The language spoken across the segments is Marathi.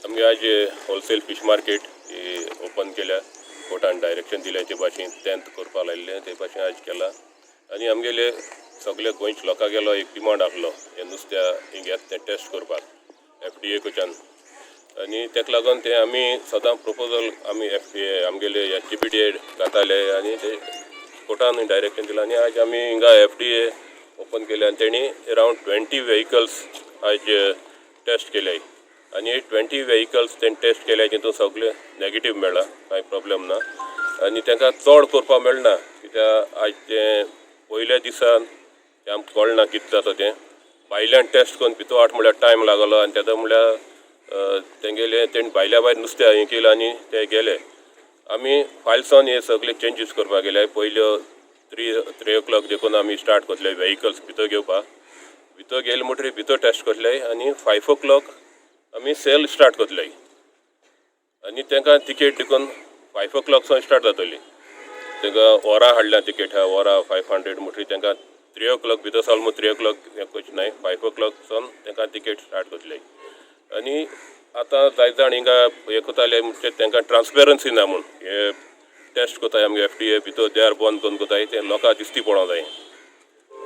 आमी आज होलसेल फिश मार्केट ओपन केल्या. कोर्टान डायरेक्शन दिलें ते भाशेन 10th करपा लायिल्लें ते भाशेन आज केला. आनी आमगेले सगळे गोंयच्या लोकां गेलो एक डिमांड आसलो हें नुस्त्या हिंग येता तें टेस्ट करपाक FDA कडच्यान. आनी तेका लागून तें आमी सदां प्रपोजल आमी आमगेले CBDA घाताले आनी ते कोर्टान डायरेक्शन दिलां. आनी आज आमी हिंगा FDA ओपन केले आनी तेणी अरावंड 20 व्हेकल्स आज टेस्ट केले. आनी 20 व्हेकल्स तें टेस्ट केले तितून सगळे नेगेटीव मेळ्ळा, कांय प्रॉब्लेम ना. आनी तांकां चड करपा मेळना कित्याक आज तें पयल्या दिसान तें आमकां कळना कितें जाता तें. भायल्यान टेस्ट करून भितर आठ म्हळ्यार टायम लागलो आनी तेका म्हळ्यार तेंगेले तेणी भायल्या भायर नुस्तें हें केलें आनी ते गेले. आमी फायलसान हे सगळे चेंजीस करपाक गेले. पयल्यो 3 o'clock देखून आमी स्टार्ट करतले व्हेकल्स भितर घेवपाक. भितर गेले म्हणटरी भितर टेस्ट करतले आनी 5 o'clock आमी सेल स्टार्ट करतले. आनी तांकां तिकेट देखून 5 o'clock सावन स्टार्ट जातली. तांकां वरां हाडल्या तिकेट हा वरां 500 म्हणटरी तांकां 3 o'clock भितर सावन 3 o'clock हें करचें नाय. 5 o'clock सावन तांकां तिकेट स्टार्ट करतले. आनी आतां जाय जाण हिंगा हें कोताले म्हणजे तांकां ट्रान्सपेरन्सी ना म्हूण हे टेस्ट कोताय आमगे FDA भितर देर बंद करून कोताय तें लोकां दिसती पडों जाय.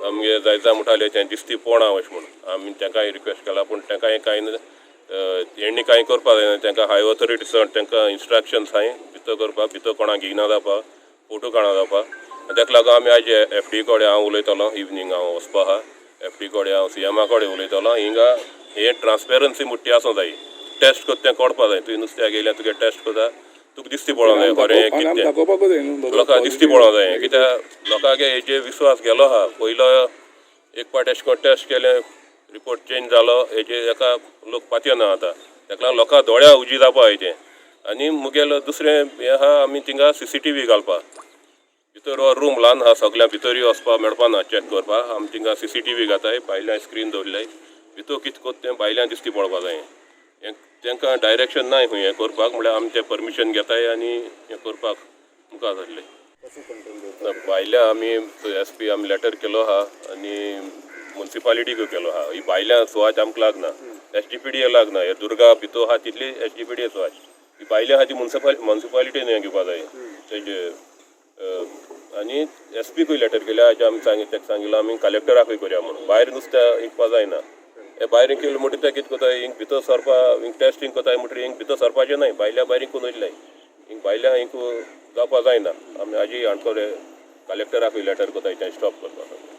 आमगे जाय जाण म्हणटाले तें दिसती पडना अशें म्हूण आमी तांकांय रिक्वेस्ट केला पूण तांकांय कांय हेणी कांय करपा जायना. तांकां हाय ऑथॉरिटीसान तांकां इन्स्ट्रक्शन्स हाय भितर करपाक भितर कोणाक घेयना जावपाक फोटो काडना जावपाक. ताका लागून आमी आज FDA कडेन हांव उलयतलों. इवनिंग हांव वचपा आहा FDA कडेन हांव CM कडेन उलयतलों. हिंगा हे ट्रान्सपेरन्सी मुट्टी आसूं जाय. टेस्ट करता तें कळपा जाय. तुवें नुस्त्याक गेल्यार तुगे टेस्ट करता तुका दिसती पडों जाय खरें कितें लोकांक दिसती पडों जाय. कित्याक लोकांगे हेजेर विश्वास गेलो आहा. पयलो एक पाट अशें करून टेस्ट केलें रिपोर्ट चेंज जालो हेजेर एका लोक पातयो ना आतां. ताका लागून लोकां दोळ्या उजी जावपा जाय तें. आनी मुगेलो दुसरें हें आहा आमी थिंगा CCTV घालपाक. भितर हो रूम ल्हान आहा सगळ्यां भितर वचपाक मेळपा ना चॅक करपाक. आमी थिंगा CCTV घाताय भायल्यान स्क्रीन दवरल्याय. भितर कितें कोत्ता तें भायल्यान दिसती पडपा जाय. तांकां डायरेक्शन नाय खंय हें करपाक म्हळ्यार आमी तें परमिशन घेताय आनी हें करपाक मुखार जातलें. भायल्या आमी SP आमी लेटर केलो आहा आनी मुन्सिपालिटीक केलो आहा. ही भायल्या सुवात आमकां लागना. SGPDA लागना. हे दुर्गा भितर आहा तितली SGPDA सुवात. ही भायल्या आहा ती मुन्सिपालिटीन हें घेवपा जाय तेजे. आनी SPकूय लेटर केल्या आज आमी ताका सांगिल्लो आमी कलेक्टराकूय करया म्हणून. भायर नुस्तें विकपा जायना. हे भायर केलें म्हणटरी ते कितें कोताय हिंग भितर सरपा हिंग टेस्टींग कोताय म्हणटरी हिंग भितर सरपाचें नाय. भायल्या भायर करून वयतले. हिंग भायल्या हिंग जावपा जायना. आमी आजी हाडटले कलेक्टराकूय लेटर कोताय तें स्टॉप करपाक.